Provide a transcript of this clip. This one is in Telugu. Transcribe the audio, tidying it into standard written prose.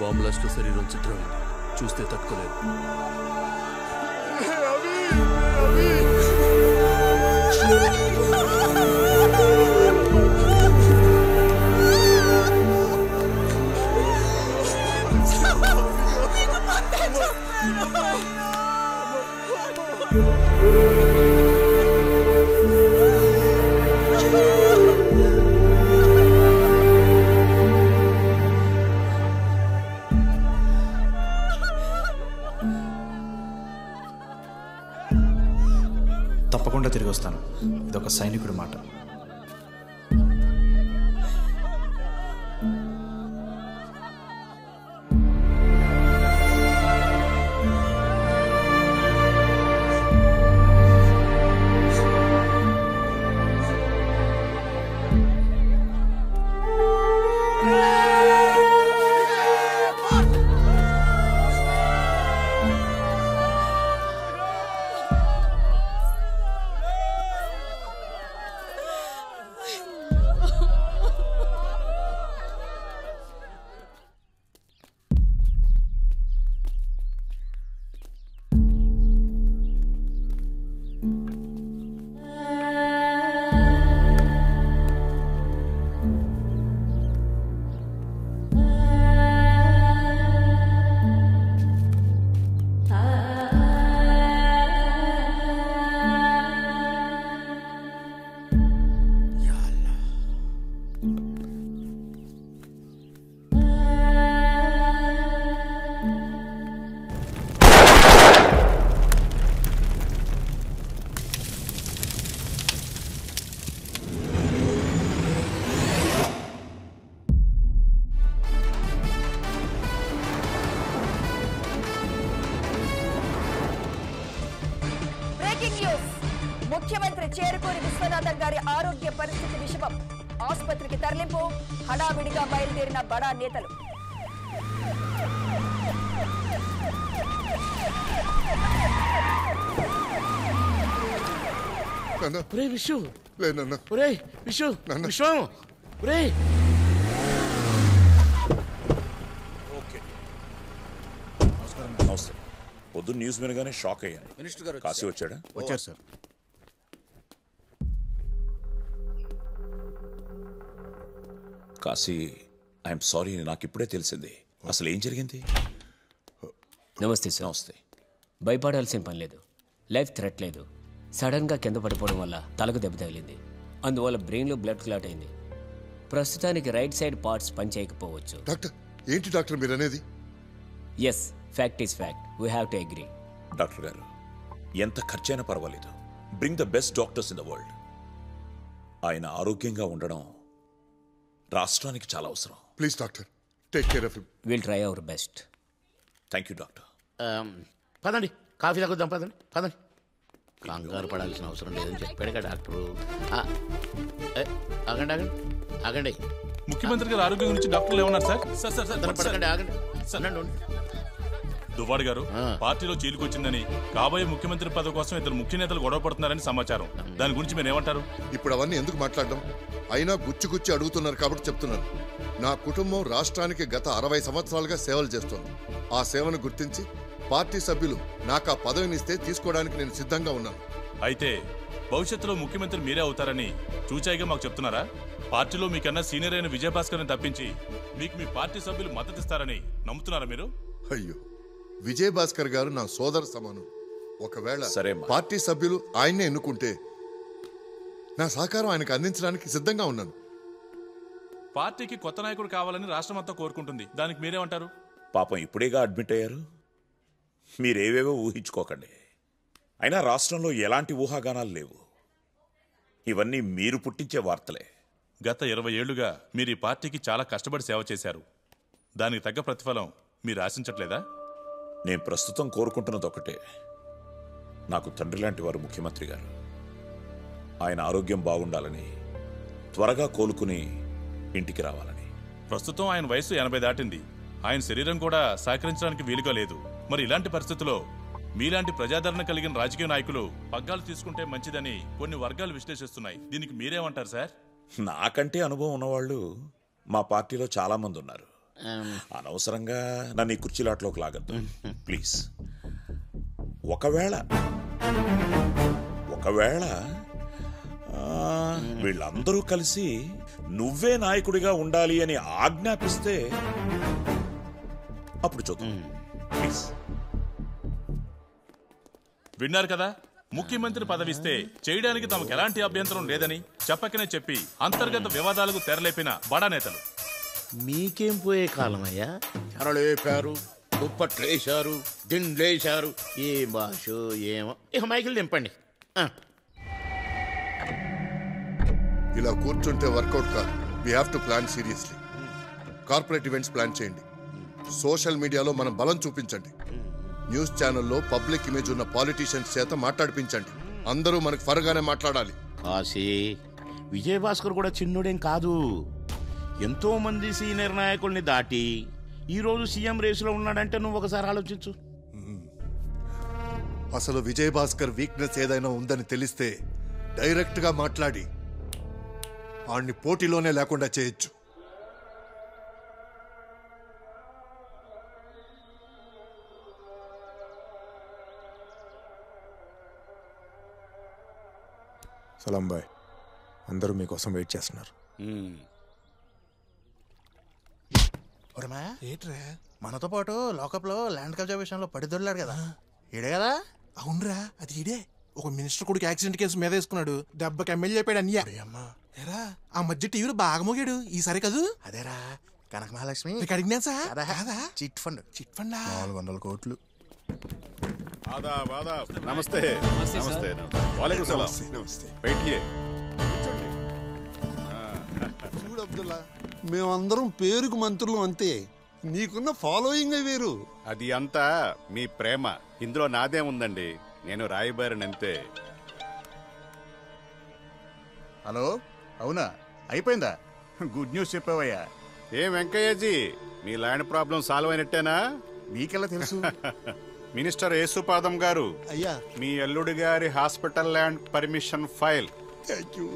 బాంబ్ బ్లాస్ట్ లో శరీరం చిత్రమైంది. చూస్తే తట్టుకోలేదు. తప్పకుండా తిరిగి వస్తాను. ఇదొక సైనికుడి మాట. ముఖ్యమంత్రి చేరుకోని విశ్వనాథం గారి ఆరోగ్య పరిస్థితి విషమం. ఆసుపత్రికి తరలింపు. హడావిడిగా బయలుదేరిన బడా నేతలు. పొద్దున్న న్యూస్ వినగానే షాక్ అయ్యాను. మినిస్టర్ గారు కాశీ వచ్చాడా? వచ్చారు సార్. కాశీ, ఐఎమ్ సారీ, నాకు ఇప్పుడే తెలిసింది. అసలు ఏం జరిగింది? నమస్తే సార్. నమస్తే. భయపడాల్సిన పని లేదు. లైఫ్ థ్రెట్ లేదు. సడన్గా కింద పడిపోవడం వల్ల తలకు దెబ్బ తగిలింది. అందువల్ల బ్రెయిన్లో బ్లడ్ క్లాట్ అయింది. ప్రస్తుతానికి రైట్ సైడ్ పార్ట్స్ పనిచేయకపోవచ్చు. డాక్టర్, ఏంటి డాక్టర్ మీరు అనేది? Yes, fact is fact. We have to agree. Doctor గారు, ఎంత ఖర్చైనా పర్వాలేదు. Bring the best doctors in the world. ఆయన ఆరోగ్యంగా ఉండడం రాష్ట్రానికి చాలా అవసరం. Please doctor, take care of him. Will try our best. Thank you doctor. పదండి, కాఫీ తాగుద్దాం. పదండి పదండి. కంగారు పడాల్సిన అవసరం లేదని చెప్పాడుగా డాక్టరు. ఆగండి ఆగండి ఆగండి. ముఖ్యమంత్రి గారి ఆరోగ్యం గురించి డాక్టర్లు ఏమన్నారు సార్? పడకండి, ఆగండి. దువ్వాడి గారు, పార్టీలో చీలికొచ్చిందని కాబోయే ముఖ్యమంత్రి పదవి కోసం ఇద్దరు ముఖ్య నేతలు గొడవ పడుతున్నారని సమాచారం. దాని గురించి మీరు ఏమంటారు? ఇప్పుడు అవన్నీ ఎందుకు మాట్లాడడం? అయినా గుచ్చి అడుగుతున్నారు కాబట్టి చెప్తున్నాను. నా కుటుంబం రాష్ట్రానికి గత 60 సంవత్సరాలుగా సేవలు చేస్తోంది. ఆ సేవను గుర్తించి పార్టీ సభ్యులు నాకు ఆ పదవినిస్తే తీసుకోవడానికి నేను సిద్ధంగా ఉన్నాను. అయితే భవిష్యత్తులో ముఖ్యమంత్రి మీరే అవుతారని చూచాయిగా మాకు చెప్తున్నారా? పార్టీలో మీకన్నా సీనియర్ అయిన విజయభాస్కర్ని తప్పించి మీకు మీ పార్టీ సభ్యులు మద్దతిస్తారని నమ్ముతున్నారా మీరు? అయ్యో, విజయభాస్కర్ గారు నా సోదర సమానం. ఒకవేళ సరే, పార్టీ సభ్యులు ఆయన్నే ఎన్నుకుంటే నా సహకారం ఆయనకు అందించడానికి సిద్ధంగా ఉన్నాను. పార్టీకి కొత్త నాయకుడు కావాలని రాష్ట్రమంతా కోరుకుంటుంది. దానికి మీరేమంటారు? పాపం ఇప్పుడేగా అడ్మిట్ అయ్యారు. మీరేవేవో ఊహించుకోకండి. అయినా రాష్ట్రంలో ఎలాంటి ఊహాగానాలు లేవు. ఇవన్నీ మీరు పుట్టించే వార్తలే. గత 20 ఏళ్లుగా మీరు ఈ పార్టీకి చాలా కష్టపడి సేవ చేశారు. దానికి తగ్గ ప్రతిఫలం మీరు ఆశించట్లేదా? నేను ప్రస్తుతం కోరుకుంటున్నది ఒకటే. నాకు తండ్రి లాంటి వారు ముఖ్యమంత్రి గారు. ఆయన ఆరోగ్యం బాగుండాలని, త్వరగా కోలుకుని ఇంటికి రావాలని. ప్రస్తుతం ఆయన వయసు 80 దాటింది. ఆయన శరీరం కూడా సహకరించడానికి వీలుగా లేదు. మరి ఇలాంటి పరిస్థితుల్లో మీలాంటి ప్రజాదరణ కలిగిన రాజకీయ నాయకులు పగ్గాలు తీసుకుంటే మంచిదని కొన్ని వర్గాలు విశ్లేషిస్తున్నాయి. దీనికి మీరేమంటారు సార్? నాకంటే అనుభవం ఉన్నవాళ్ళు మా పార్టీలో చాలా మంది ఉన్నారు. అనవసరంగా నన్ను ఈ కుర్చీలాట్లోకి లాగద్దు ప్లీజ్. ఒకవేళ వీళ్ళందరూ కలిసి నువ్వే నాయకుడిగా ఉండాలి అని ఆజ్ఞాపిస్తే అప్పుడు చూద్దాం ప్లీజ్. విన్నారు కదా, ముఖ్యమంత్రి పదవిస్తే చేయడానికి తమకు ఎలాంటి అభ్యంతరం లేదని చెప్పకనే చెప్పి అంతర్గత వివాదాలకు తెరలేపిన బడా నేతలు. మీకేం పోయే కాలం అయ్యా, చెరలేపారు, దుప్పట్లేశారు, దిండ్లేశారు, ఏ భాష ఏమో. ఇక మైకిల్ దింపండి. ఇలా కూర్చుంటే వర్కౌట్ కాదు. We have to plan seriously. Corporate events plan చేయండి. సోషల్ మీడియాలో మనం బలం చూపించండి. న్యూస్ ఛానల్లో పబ్లిక్ ఇమేజ్ ఉన్న పాలిటీషియన్స్ చేత మాట్లాడిపించండి. అందరూ మనకు ఫరగానే మాట్లాడాలి. కాశీ, విజయభాస్కర్ కూడా చిన్నుడేం కాదు. ఎంతో మంది సీనియర్ నాయకుల్ని దాటి ఈరోజు సీఎం రేసులో ఉన్నాడంటే నువ్వు ఒకసారి ఆలోచించు. అసలు విజయభాస్కర్ వీక్నెస్ ఏదైనా ఉందని తెలిస్తే డైరెక్ట్ గా మాట్లాడి ఆడిని పోటీలోనే లేకుండా చేయొచ్చు. సలాం బాయ్, అందరూ మీకోసం వెయిట్ చేస్తున్నారు. ఏట్రా మనతో పాటు లోకప్ లో ల్యాండ్ కబ్జా విషయంలో పడిదొల్లాడు కదా, ఈడే కదా? అవునరా, అది ఈడే. ఒక మినిస్టర్ కొడుకు యాక్సిడెంట్ కేసు మీద వేసుకున్నాడు. దెబ్బకి ఎమ్మెల్యే అయిపోయాడు అన్నయ్య. ఏరా, ఆ మధ్య టీవీలో బాగా మోగాడు. ఈసారి కదూ? అదేరా, కనక మహాలక్ష్మి అడిగినా సార్. చిట్ ఫండ్ 400 కోట్లు. నమస్తే. నమస్తే. వాలేకుం సలాం. बैठिए. చూడు అబ్దుల్లా, మేమందరం పేరుకు మంత్రులు అంతే. నీకున్న ఫాలోయింగ్ వేరు. అది అంతా మీ ప్రేమ. ఇందులో నాదే ఉందండి, నేను రాయబారిని అంతే. హలో, అవునా? అయిపోయిందా? గుడ్ న్యూస్ చెప్పావయ్యా. ఏం వెంకయ్యజీ, మీ ల్యాండ్ ప్రాబ్లం సాల్వ్ అయినట్టేనా? మీకెలా తెలుసు? మినిస్టర్ యేసుపాదం గారు, అయ్యా, మీ అల్లుడి గారి hospital land permission file. Thank you.